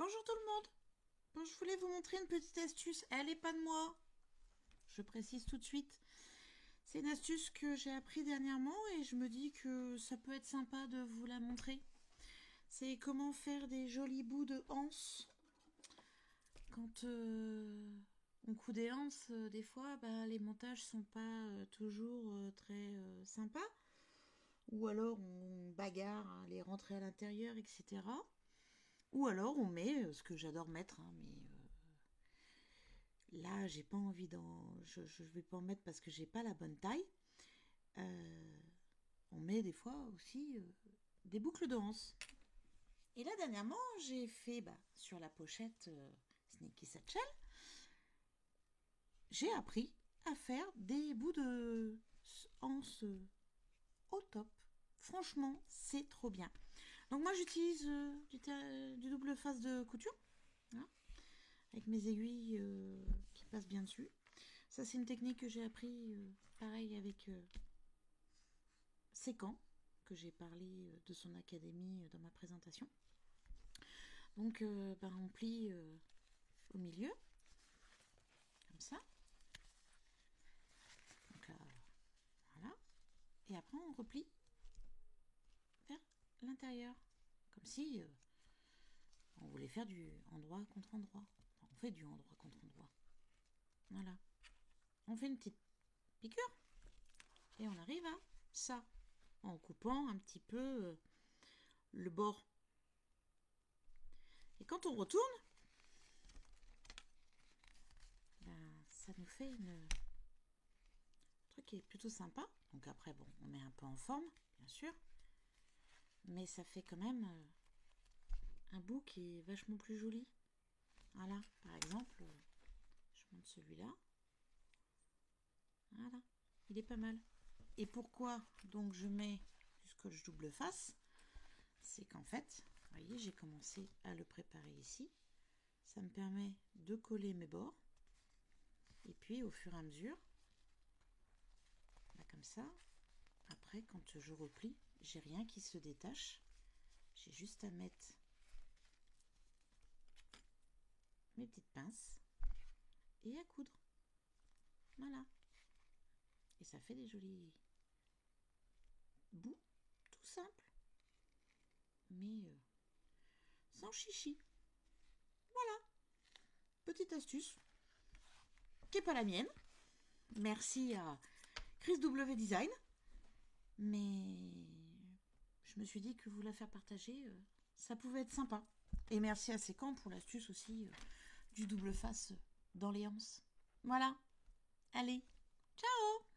Bonjour tout le monde. Bon, je voulais vous montrer une petite astuce. Elle n'est pas de moi. Je précise tout de suite. C'est une astuce que j'ai appris dernièrement et je me dis que ça peut être sympa de vous la montrer. C'est comment faire des jolis bouts de anse. Quand on coud des anses, des fois, les montages sont pas toujours très sympas. Ou alors on bagarre à les rentrer à l'intérieur, etc. Ou alors on met ce que j'adore mettre, hein, mais là j'ai pas envie d'en. Je vais pas en mettre parce que j'ai pas la bonne taille. On met des fois aussi des boucles de hanse. Et là dernièrement j'ai fait sur la pochette Sneaky Satchel, j'ai appris à faire des bouts de hanse au top. Franchement, c'est trop bien. Donc moi j'utilise du double face de couture, hein, avec mes aiguilles qui passent bien dessus. Ça c'est une technique que j'ai appris pareil avec Sécan, que j'ai parlé de son académie dans ma présentation. Donc on plie au milieu, comme ça. Donc là, voilà. Et après on replie vers l'intérieur, comme si on voulait faire du endroit contre endroit. Enfin, on fait du endroit contre endroit. Voilà. On fait une petite piqûre et on arrive à ça, en coupant un petit peu le bord. Et quand on retourne, ça nous fait un truc qui est plutôt sympa. Donc après, bon, on met un peu en forme, bien sûr, mais ça fait quand même un bout qui est vachement plus joli. Voilà, par exemple, je monte celui-là. Voilà, il est pas mal. Et pourquoi donc je mets du scotch double face? C'est qu'en fait, vous voyez, j'ai commencé à le préparer ici. Ça me permet de coller mes bords. Et puis au fur et à mesure, comme ça, après quand je replie, j'ai rien qui se détache. J'ai juste à mettre mes petites pinces et à coudre. Voilà. Et ça fait des jolis bouts, tout simple, mais sans chichi. Voilà. Petite astuce qui n'est pas la mienne. Merci à Chris W Design. Mais je me suis dit que vous la faire partager, ça pouvait être sympa. Et merci à Sécan pour l'astuce aussi du double face dans les anses. Voilà. Allez, ciao!